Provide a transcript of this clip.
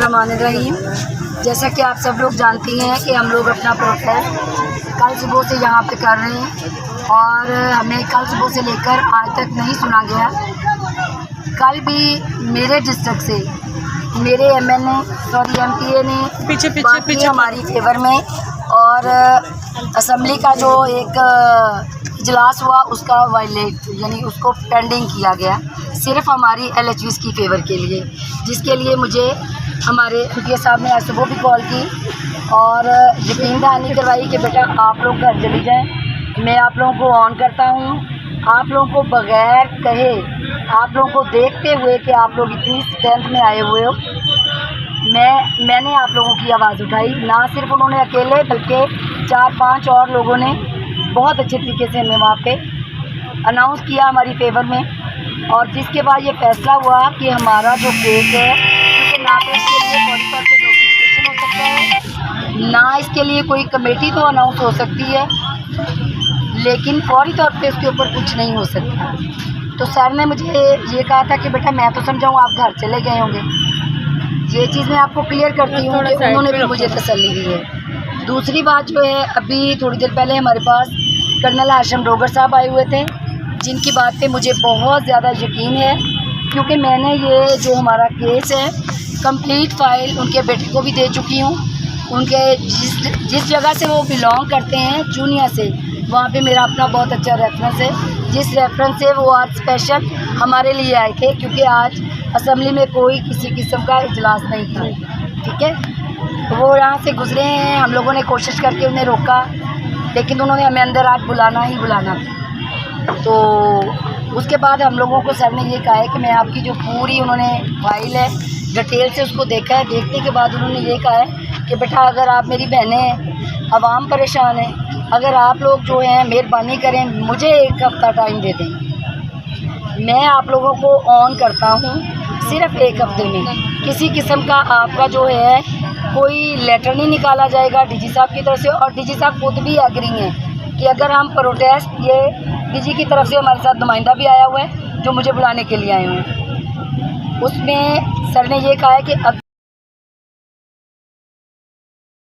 बिस्मिल्लाहिर्रहमानिर्रहीम। जैसा कि आप सब लोग जानती हैं कि हम लोग अपना प्रोटेस्ट कल सुबह से यहाँ पे कर रहे हैं और हमें कल सुबह से लेकर आज तक नहीं सुना गया। कल भी मेरे डिस्ट्रिक्ट से मेरे एमपीए ने बात की हमारी फेवर में और असम्बली का जो एक इजलास हुआ उसका वायलेट यानी उसको पेंडिंग किया गया सिर्फ हमारी LHVs की फेवर के लिए, जिसके लिए मुझे हमारे एमपीए साहब ने आज सुबह भी कॉल की और यकीन दहानी करवाई कि बेटा आप लोग घर चली जाएं, मैं आप लोगों को ऑन करता हूं। आप लोगों को बग़ैर कहे, आप लोगों को देखते हुए कि आप लोग इतनी स्ट्रेंथ में आए हुए हो, मैंने आप लोगों की आवाज़ उठाई। ना सिर्फ उन्होंने अकेले बल्कि 4-5 और लोगों ने बहुत अच्छे तरीके से हमें वहाँ पे अनाउंस किया हमारी फेवर में। और जिसके बाद ये फैसला हुआ कि हमारा जो केस है, क्योंकि ना तो इसके लिए फौरी तौर पर नोटिफिकेशन हो सकता है, ना इसके लिए कोई कमेटी तो अनाउंस हो सकती है, लेकिन फौरी तौर पे इसके ऊपर कुछ नहीं हो सकता। तो सर ने मुझे ये कहा था कि बेटा मैं तो समझाऊँ आप घर चले गए होंगे। ये चीज़ मैं आपको क्लियर करती हूँ कि उन्होंने भी मुझे तसल्ली दी है। दूसरी बात जो है, अभी थोड़ी देर पहले हमारे पास कर्नल हाशिम डोगर साहब आए हुए थे, जिनकी बात पे मुझे बहुत ज़्यादा यकीन है, क्योंकि मैंने ये जो हमारा केस है कंप्लीट फाइल उनके बेटे को भी दे चुकी हूँ। उनके जिस जगह से वो बिलोंग करते हैं जूनिया से, वहाँ पे मेरा अपना बहुत अच्छा रेफरेंस है, जिस रेफरेंस से वो आज स्पेशल हमारे लिए आए थे, क्योंकि आज असम्बली में कोई किसी किस्म का इजलास नहीं था। ठीक है, तो वो यहाँ से गुजरे हैं, हम लोगों ने कोशिश करके उन्हें रोका, लेकिन उन्होंने हमें अंदर आज बुलाना ही बुलाना था। तो उसके बाद हम लोगों को सर ने ये कहा है कि मैं आपकी जो पूरी उन्होंने फाइल है डिटेल से उसको देखा है। देखने के बाद उन्होंने ये कहा है कि बेटा अगर आप मेरी बहनें हैं, आवाम परेशान है, अगर आप लोग जो हैं मेहरबानी करें मुझे 1 हफ़्ता टाइम दे दें, मैं आप लोगों को ऑन करता हूँ सिर्फ 1 हफ़्ते में। किसी किस्म का आपका जो है कोई लेटर नहीं निकाला जाएगा डीजी साहब की तरफ से, और डीजी साहब खुद भी एग्री हैं कि अगर हम प्रोटेस्ट, ये डीजी की तरफ से हमारे साथ नुमाइंदा भी आया हुआ है जो मुझे बुलाने के लिए आए हुए हैं, उसमें सर ने ये कहा है कि